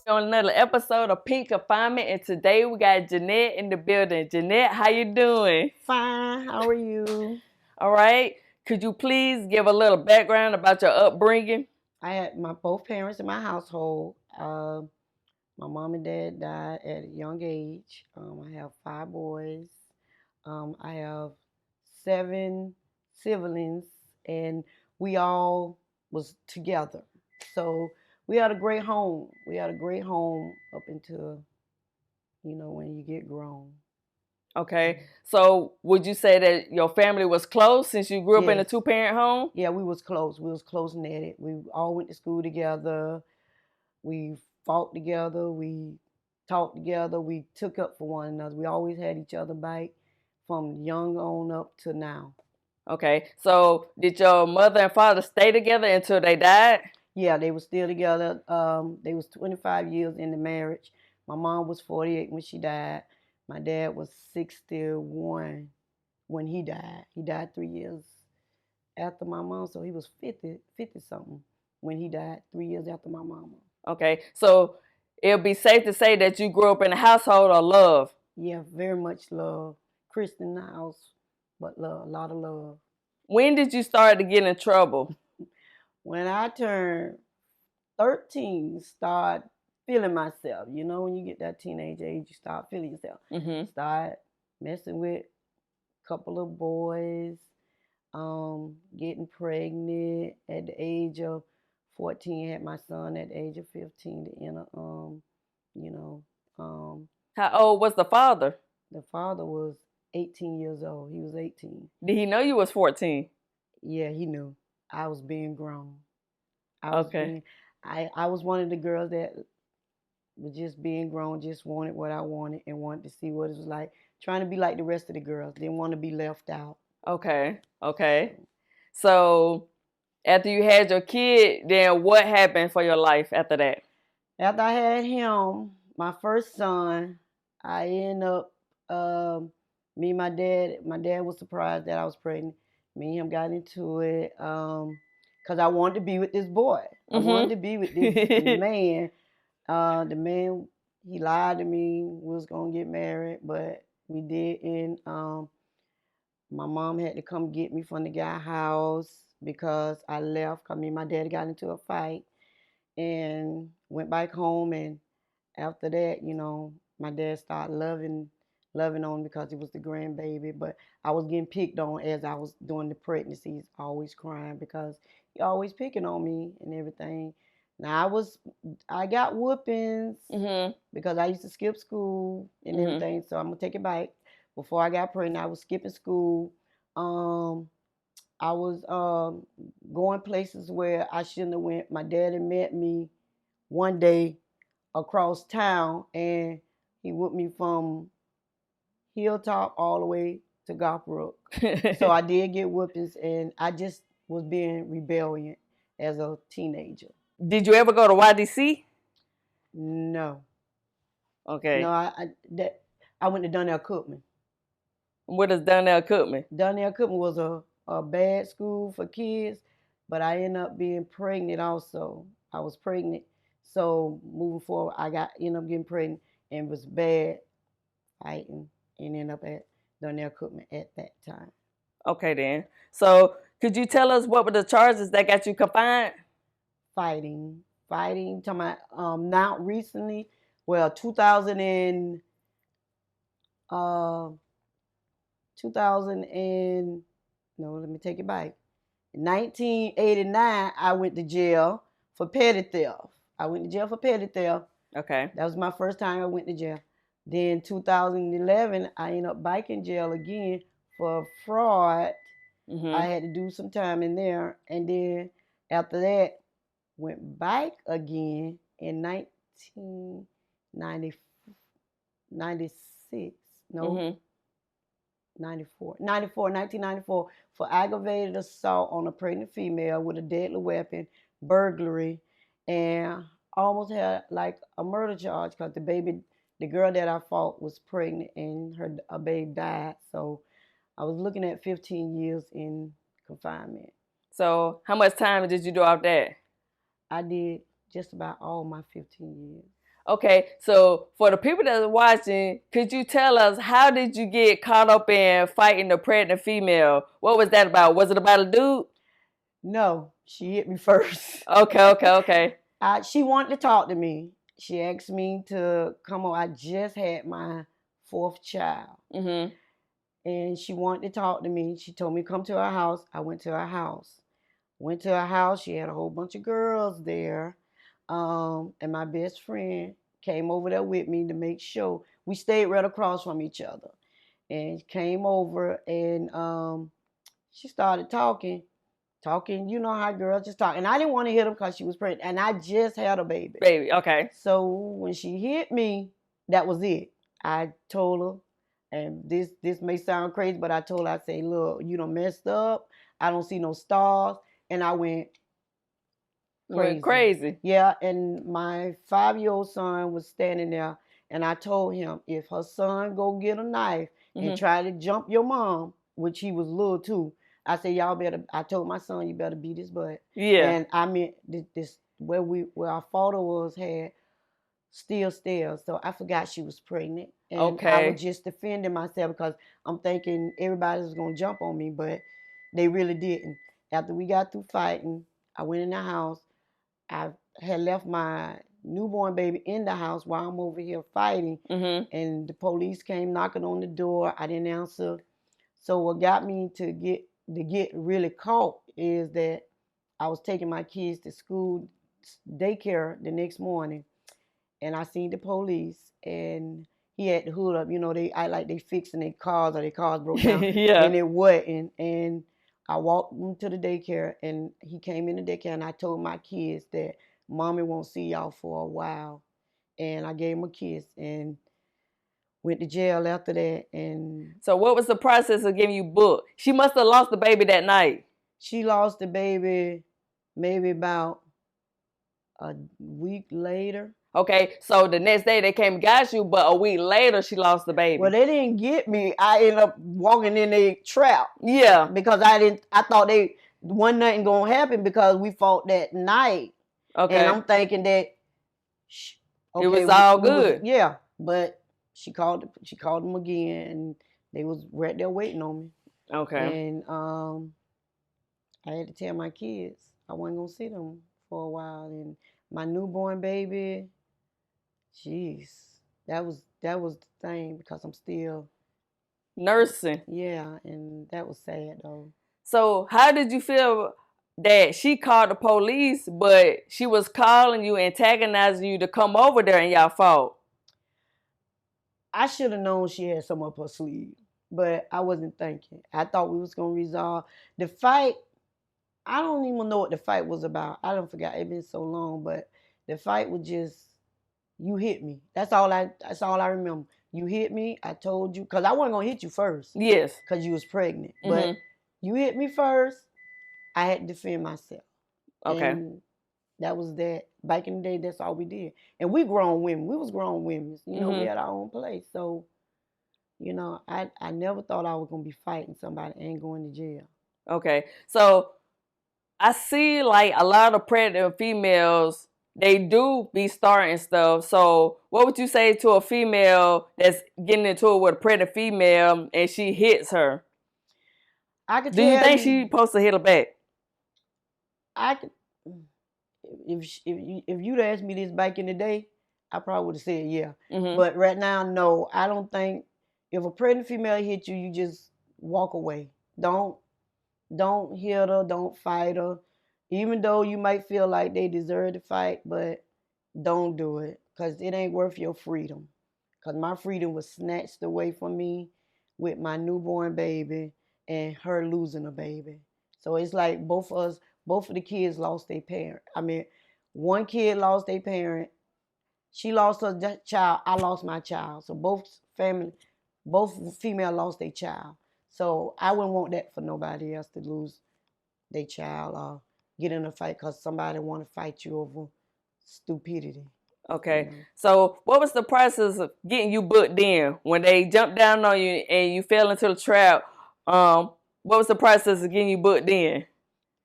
On another episode of Pink Confinement, and today we got Janette in the building. Janette, how you doing? Fine. How are you? All right. Could you please give a little background about your upbringing? I had both parents in my household. My mom and dad died at a young age. I have 5 boys. I have 7 siblings, and we all was together. So we had a great home. We had a great home up until when you get grown. Okay. So would you say that your family was close since you grew up in a Yes. two-parent home? Yeah, we was close. We was close knitted. We all went to school together. We fought together. We talked together. We took up for one another. We always had each other back from young on up to now. Okay. So did your mother and father stay together until they died? Yeah, they were still together. They was 25 years in the marriage. My mom was 48 when she died. My dad was 61 when he died. He died 3 years after my mom, so he was 50 something when he died, 3 years after my mama. Okay. So it'll be safe to say that you grew up in a household of love. Yeah, very much love. Christian house, but love, a lot of love. When did you start to get in trouble? When I turned 13, start feeling myself. You know, when you get that teenage age, you start feeling yourself. Mm-hmm. Start messing with a couple of boys, getting pregnant at the age of 14. Had my son at the age of 15 to enter, you know, How old was the father? the father was 18 years old. He was 18. Did he know you was 14? Yeah, he knew. I was being grown. Okay. I was one of the girls that was just being grown, just wanted what I wanted and wanted to see what it was like. Trying to be like the rest of the girls. Didn't want to be left out. Okay. So after you had your kid, then what happened for your life after that? After I had him, my first son, I ended up, me and my dad was surprised that I was pregnant. Me and him got into it because I wanted to be with this boy. I wanted to be with this man. The man, he lied to me. We was going to get married, but we didn't. My mom had to come get me from the guy's house because I left. I mean, my dad got into a fight and went back home, and after that, my dad started loving on me because he was the grandbaby. But I was getting picked on as I was doing the pregnancies, always crying because he always picking on me and everything. Now I got whoopings because I used to skip school and everything. So I'm gonna take it back. Before I got pregnant, I was skipping school. I was going places where I shouldn't have went. My daddy met me one day across town, and he whooped me from Hilltop all the way to Gothbrook. So I did get whoopings, and I just was being rebellious as a teenager. Did you ever go to YDC? No, Okay. no, I went to Donnell Cookman. What is Donnell Cookman? Donnell Cookman was a bad school for kids, but I ended up being pregnant also. I was pregnant, so moving forward, ended up getting pregnant and was bad fighting and ended up at Donnell Cookman at that time. Okay then. So could you tell us what were the charges that got you confined? Fighting. Talking about not recently. Well, 2000 and 2000 and no, let me take it back. In 1989, I went to jail for petty theft. I went to jail for petty theft. Okay. That was my first time I went to jail. Then 2011, I ended up back in jail again for fraud. I had to do some time in there. And then after that, went back again in 1996. No, 1994 for aggravated assault on a pregnant female with a deadly weapon, burglary, and almost had like a murder charge because the girl that I fought was pregnant and a baby died. So I was looking at 15 years in confinement. So how much time did you do off that? I did just about all my 15 years. Okay, so for the people that are watching, could you tell us how did you get caught up in fighting the pregnant female? What was that about? Was it about a dude? No, she hit me first. Okay. She wanted to talk to me. She asked me to come on. I just had my fourth child. Mm-hmm. And she wanted to talk to me. She told me to come to her house. I went to her house. Went to her house. She had a whole bunch of girls there. And my best friend came over there with me to make sure. We stayed right across from each other. And came over and she started talking. You know how girls just talk. And I didn't want to hit her because she was pregnant. And I just had a baby. Baby, okay. So when she hit me, that was it. I told her, and this may sound crazy, but I told her, I say, look, you done messed up. I don't see no stars. And I went crazy. Yeah, and my 5-year-old son was standing there, and I told him, if her son go get a knife and try to jump your mom, which he was little too, I said, y'all better, I told my son, you better beat his butt. Yeah. And I meant this where our photo was had still stairs. So I forgot she was pregnant. And I was just defending myself because I'm thinking everybody was going to jump on me, but they really didn't. After we got through fighting, I went in the house. I had left my newborn baby in the house while I'm over here fighting. And the police came knocking on the door. I didn't answer. So what got me to get really caught is that I was taking my kids to school daycare the next morning, and I seen the police, and he had the hood up. You know, they act like they fixing their cars or their cars broke down. Yeah. And it wasn't. And I walked him to the daycare, and he came in the daycare, and I told my kids that mommy won't see y'all for a while. And I gave him a kiss and went to jail after that. And so what was the process of getting you booked? She must have lost the baby that night. She lost the baby maybe about a week later. Okay, so the next day they came and got you, but a week later she lost the baby. Well, they didn't get me. I ended up walking in a trap. Yeah. Because I thought wasn't nothing gonna happen because we fought that night. Okay. And I'm thinking that it was all good. Yeah. But she called them again, and they was right there waiting on me. Okay. And I had to tell my kids I wasn't gonna see them for a while. And my newborn baby, jeez, that was the thing because I'm still nursing. Yeah, and that was sad though. So how did you feel that she called the police, but she was calling you, antagonizing you to come over there and y'all fought? I should have known she had some up her sleeve, but I wasn't thinking. I thought we was gonna resolve the fight. I don't even know what the fight was about. I don't forget. It's been so long, but the fight was just, you hit me. That's all I remember. You hit me. I told you, because I wasn't gonna hit you first. Yes. Because you was pregnant. But you hit me first. I had to defend myself. Okay. And that was that. Back in the day, that's all we did. And we grown women. We was grown women. You know, we had our own place. So, you know, I never thought I was gonna be fighting somebody and going to jail. Okay. So I see like a lot of pregnant females, they do be starting stuff. So what would you say to a female that's getting into it with a pregnant female and she hits her? Do you think she's supposed to hit her back? I could. If you'd asked me this back in the day, I probably would have said yeah. But right now, no. I don't think if a pregnant female hit you, you just walk away. Don't hit her. Don't fight her. Even though you might feel like they deserve to fight, but don't do it because it ain't worth your freedom. Because my freedom was snatched away from me with my newborn baby and her losing a baby. So it's like both of the kids lost their parent. I mean, one kid lost their parent. She lost her child. I lost my child. So both female lost their child. So I wouldn't want that for nobody else to lose their child or get in a fight because somebody want to fight you over stupidity. Okay. So what was the process of getting you booked in? When they jumped down on you and you fell into the trap, what was the process of getting you booked in?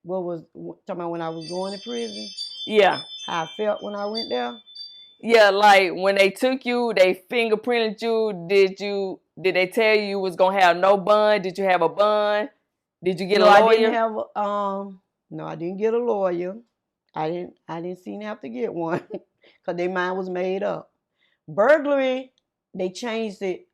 Talking about when I was going to prison? Yeah. How I felt when I went there? Yeah, like when they took you, they fingerprinted you. Did they tell you was gonna have no bond? Did you have a bond? Did you get a No, I didn't lawyer? have no, I didn't get a lawyer. I didn't seem to have to get one because their mind was made up. Burglary, they changed it.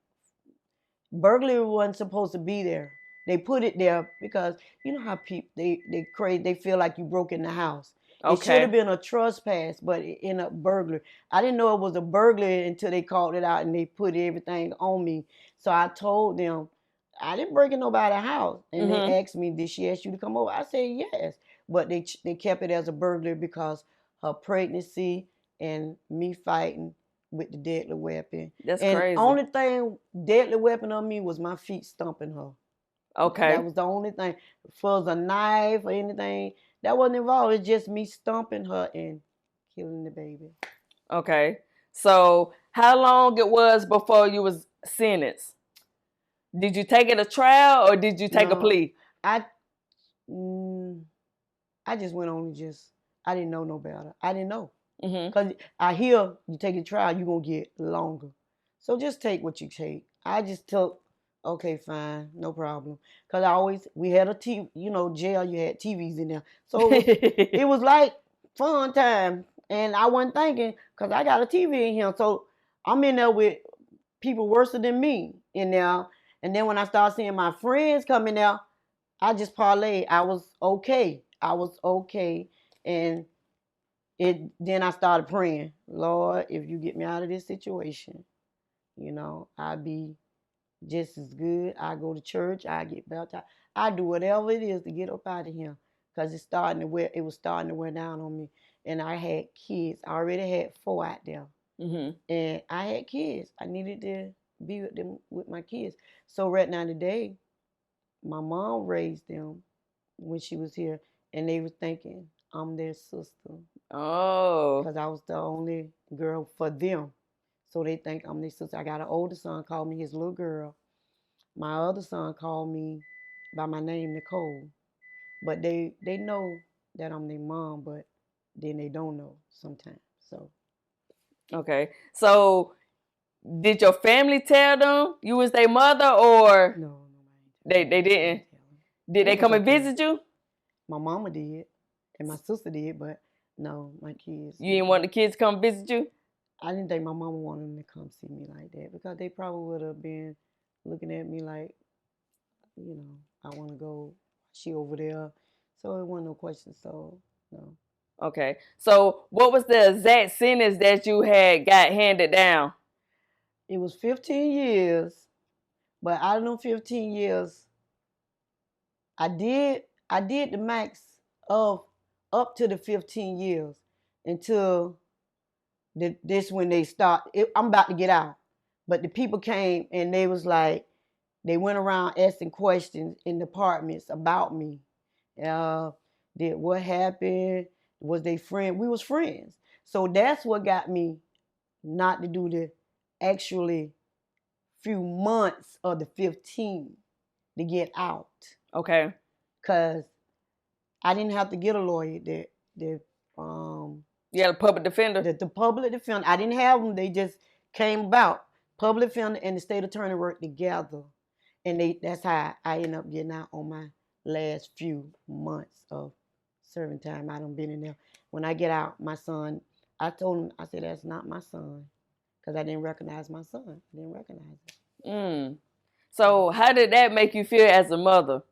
Burglary wasn't supposed to be there. They put it there because you know how people they crazy. They feel like you broke in the house. It should have Okay. been a trespass, but it ended up burglary. I didn't know it was a burglary until they called it out and they put everything on me. So I told them I didn't break in nobody's house, and they Mm-hmm. asked me, "Did she ask you to come over?" I said yes, but they kept it as a burglary because her pregnancy and me fighting with the deadly weapon. That's And crazy. only thing deadly weapon on me was my feet stomping her. That Okay. was the only thing. For a knife or anything, that wasn't involved. It's just me stomping her and killing the baby. Okay. So how long it was before you was sentenced? Did you take it a trial or did you take a No, plea? I mm, I just went on and just I didn't know no better. I didn't know. Mm-hmm. Cause I hear you take a trial, you're gonna get longer. So just take what you take. I just took, okay, fine, no problem. Cause we had a TV, jail, you had TVs in there. So it was like fun time. And I wasn't thinking, cause I got a TV in here. So I'm in there with people worse than me in there. And then when I start seeing my friends coming there, I just parlayed. I was okay. I was okay. And then I started praying, Lord, if you get me out of this situation, I'll be just as good. I go to church, I get baptized. I do whatever it is to get up out of here. Cause it was starting to wear down on me. And I had kids. I already had 4 out there. Mm-hmm. And I had kids. I needed to be with them with my kids. So right now today, my mom raised them when she was here, and they were thinking I'm their sister Oh. because I was the only girl for them. So they think I'm their sister. I got an older son called me his little girl. My other son called me by my name, Nicole. But they know that I'm their mom, but then they don't know sometimes. So Okay. So did your family tell them you was their mother or no, they I didn't? didn't tell them. Did It they was come and okay. visit you? My mama did, and my sister did, but no, my kids You didn't didn't. want the kids to come visit you? I didn't think my mama wanted them to come see me like that because they probably would have been looking at me like, I want to go. She over there, so it wasn't no question. So no, Okay. So what was the exact sentence that you had got handed down? it was 15 years, but out of them 15 years, I did the max of up to the 15 years until this when they start. I'm about to get out, but the people came and they was like, they went around asking questions in departments about me. Uh, did what happened? Was they friend? We was friends. So that's what got me not to do the actually few months of the 15 to get out. Okay. Cause I didn't have to get a lawyer. The um You had a public defender? the public defender, I didn't have them. They just came about. Public defender and the state attorney worked together, and that's how I ended up getting out on my last few months of serving time. I done been in there. When I get out, my son, I told him, I said, that's not my son, because I didn't recognize my son. I didn't recognize him. Mm. So how did that make you feel as a mother?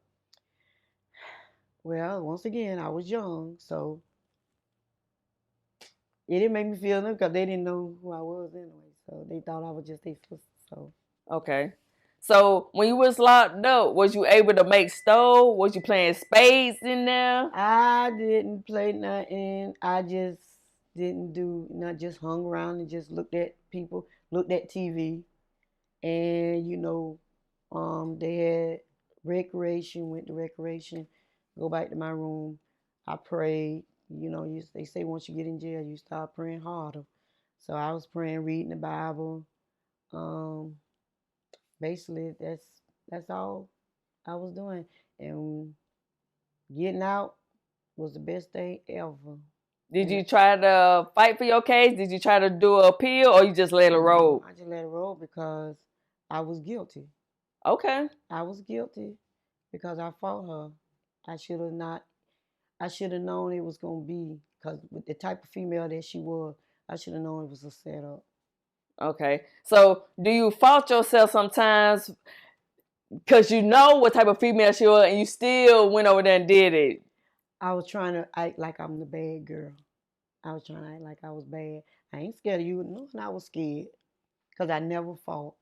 Well, once again, I was young, so it didn't make me feel them because they didn't know who I was anyway. So they thought I was just their sister. So Okay. So when you was locked up, was you able to make stove? Was you playing spades in there? I didn't play nothing. I just didn't do not just hung around and just looked at people, looked at TV, and they had recreation. Went to recreation, go back to my room. I prayed. They say once you get in jail, you start praying harder. So I was praying, reading the Bible. Um, Basically, that's all I was doing, and getting out was the best thing ever. Did you try to fight for your case? Did you try to do an appeal, or you just let it roll? I just let it roll because I was guilty. Okay. I was guilty because I fought her. I should have not. I should have known it was gonna be because with the type of female that she was, I should have known it was a setup. Okay. So, do you fault yourself sometimes because you know what type of female she was, and you still went over there and did it? I was trying to act like I'm the bad girl. I was trying to act like I was bad. I ain't scared of you. No, I was scared because I never fought.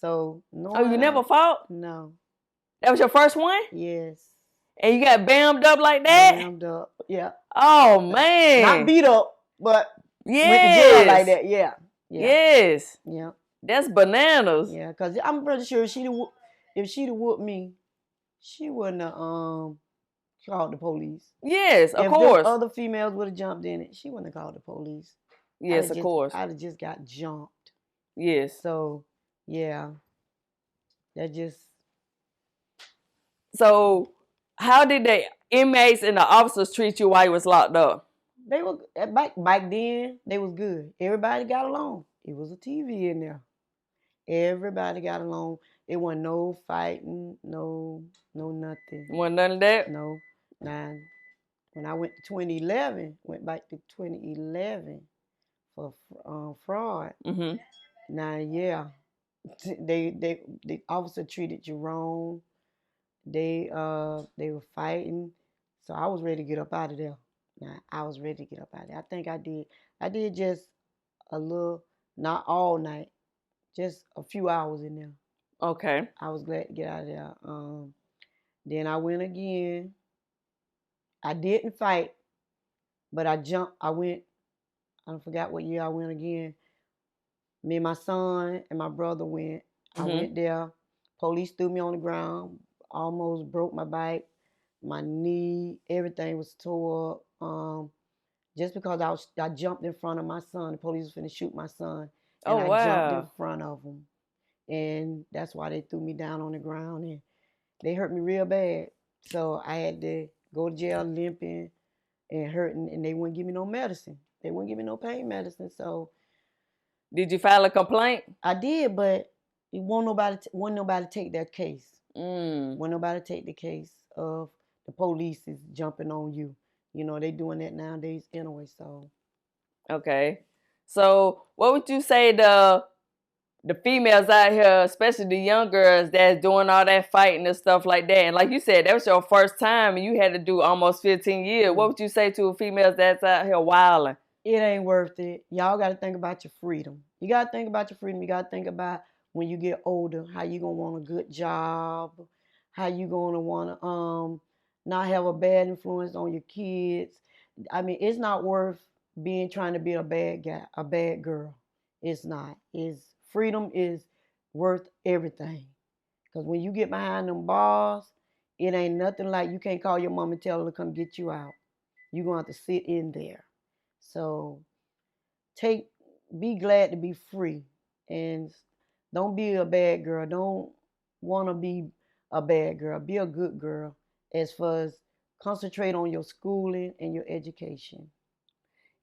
So Oh, you never fought? No. That was your first one? Yes. And you got bammed up like that? Bammed up. Yeah. Oh man. Not beat up, but yes. went to jail like that. Yeah. Yes. Yeah. That's bananas. Yeah, because I'm pretty sure if she'd have whooped me, she wouldn't have called the police. Yes, of if course. If other females would have jumped in it, she wouldn't have called the police. Yes, of course. I'd have just got jumped. Yes. So, yeah. That just. So, how did the inmates and the officers treat you while you was locked up? They were back then. They was good. Everybody got along. It was a TV in there. Everybody got along. It wasn't no fighting, no nothing. Wasn't none of that? No. Nah. When I went to 2011, went back to 2011 for fraud. Mm-hmm. Now, yeah, the officer treated you wrong. They were fighting, so I was ready to get up out of there. Now, I was ready to get up out of there. I think I did just a little, not all night, just a few hours in there. Okay. I was glad to get out of there. Then I went again. I didn't fight, but I jumped. I forgot what year I went again. Me and my son and my brother went. Mm-hmm. I went there. Police threw me on the ground. Almost broke my back, my knee, everything was tore up. Just because I jumped in front of my son. The police was finna shoot my son. And I jumped in front of him. And that's why they threw me down on the ground. And they hurt me real bad. So I had to go to jail limping and hurting. And they wouldn't give me no medicine. They wouldn't give me no pain medicine. So. Did you file a complaint? I did, but it won't nobody take that case. Won't nobody take the case of the police is jumping on you. You know, they doing that nowadays anyway, so. Okay. So what would you say the females out here, especially the young girls that's doing all that fighting and stuff like that, and like you said, that was your first time and you had to do almost 15 years. Mm-hmm. What would you say to females that's out here wilding? It ain't worth it. Y'all got to think about your freedom. You got to think about your freedom. You got to think about when you get older, how you going to want a good job, how you going to want to not have a bad influence on your kids. I mean, it's not worth trying to be a bad guy, a bad girl. It's not. Freedom is worth everything. Because when you get behind them bars, it ain't nothing like you can't call your mom and tell her to come get you out. You're going to have to sit in there. So be glad to be free and don't be a bad girl. Don't want to be a bad girl. Be a good girl as far as concentrate on your schooling and your education.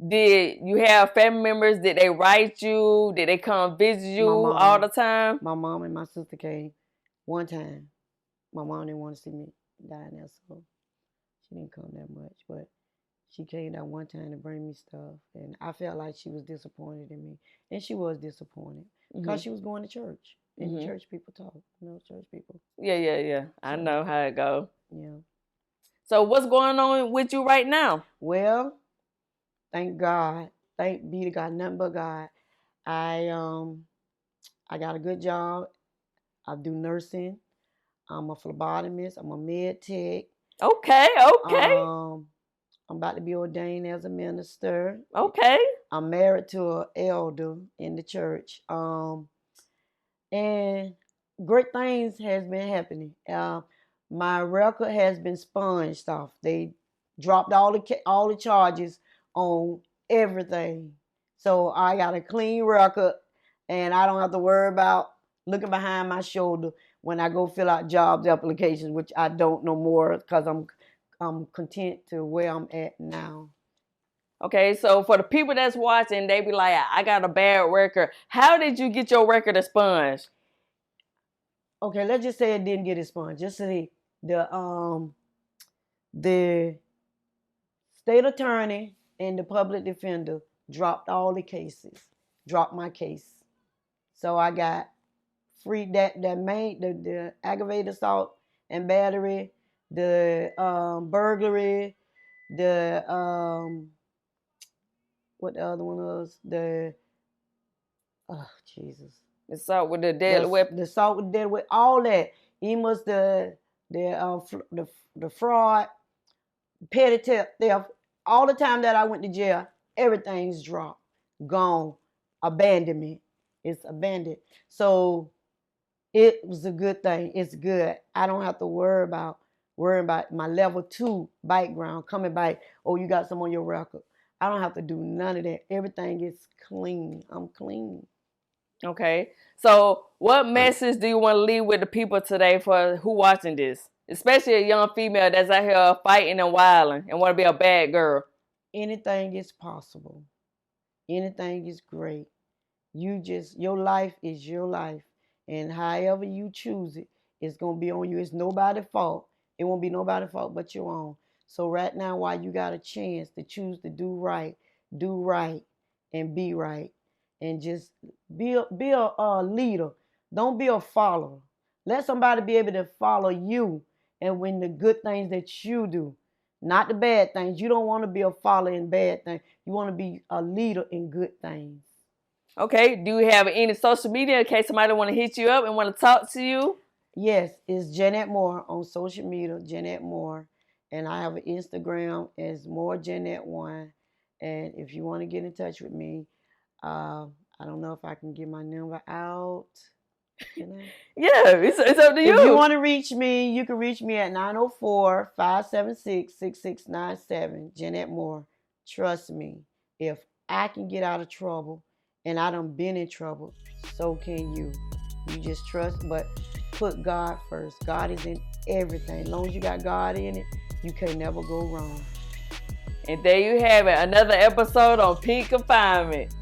Did you have family members? Did they write you? Did they come visit you all the time? My mom and my sister came one time. My mom didn't want to see me die there, so she didn't come that much, but she came that one time to bring me stuff, and I felt like she was disappointed in me, and she was disappointed because she was going to church, and church people talk, church people. Yeah. I know how it goes. Yeah. So what's going on with you right now? Well, thank God, thank be to God, nothing but God. I got a good job. I do nursing. I'm a phlebotomist. I'm a med tech. Okay. I'm about to be ordained as a minister. Okay. I'm married to an elder in the church. And great things has been happening. My record has been sponged off. They dropped all the charges on everything. So I got a clean record, and I don't have to worry about looking behind my shoulder when I go fill out jobs applications, which I don't no more because I'm content to where I'm at now. Okay, so for the people that's watching, they be like, I got a bad record. How did you get your record expunged? Okay, let's just say it didn't get expunged. Just say the state attorney and the public defender dropped all the cases, dropped my case. So I got free that the aggravated assault and battery, the burglary, the what the other one was, the oh Jesus, Assault with the deadly weapon. the assault with deadly weapon, all that. Even was the fraud, petty theft. All the time that I went to jail, everything's dropped, gone, abandonment. It's abandoned. So it was a good thing. It's good. I don't have to worry about my level 2 background coming back. Oh, you got some on your record. I don't have to do none of that. Everything is clean. I'm clean. Okay. So what message do you want to leave with the people today for who watching this? Especially a young female that's out here fighting and wilding and want to be a bad girl. Anything is possible. Anything is great. Your life is your life. And however you choose it, it's going to be on you. It's nobody's fault. It won't be nobody's fault but your own. So right now, while you got a chance to choose to do right, and be right. And just be a leader. Don't be a follower. Let somebody be able to follow you and when the good things that you do, not the bad things. You don't want to be a follower in bad things. You want to be a leader in good things. Okay, do you have any social media in case somebody want to hit you up and want to talk to you? Yes, it's Janette Moore on social media, Janette Moore. And I have an Instagram as More Janette 1. And if you want to get in touch with me, I don't know if I can get my number out. Yeah, it's up to you. If you want to reach me, you can reach me at 904-576-6697. Janette Moore. Trust me, if I can get out of trouble, and I done been in trouble, so can you. You just trust, but put God first. God is in everything. As long as you got God in it, you can never go wrong. And there you have it, another episode on Confinement.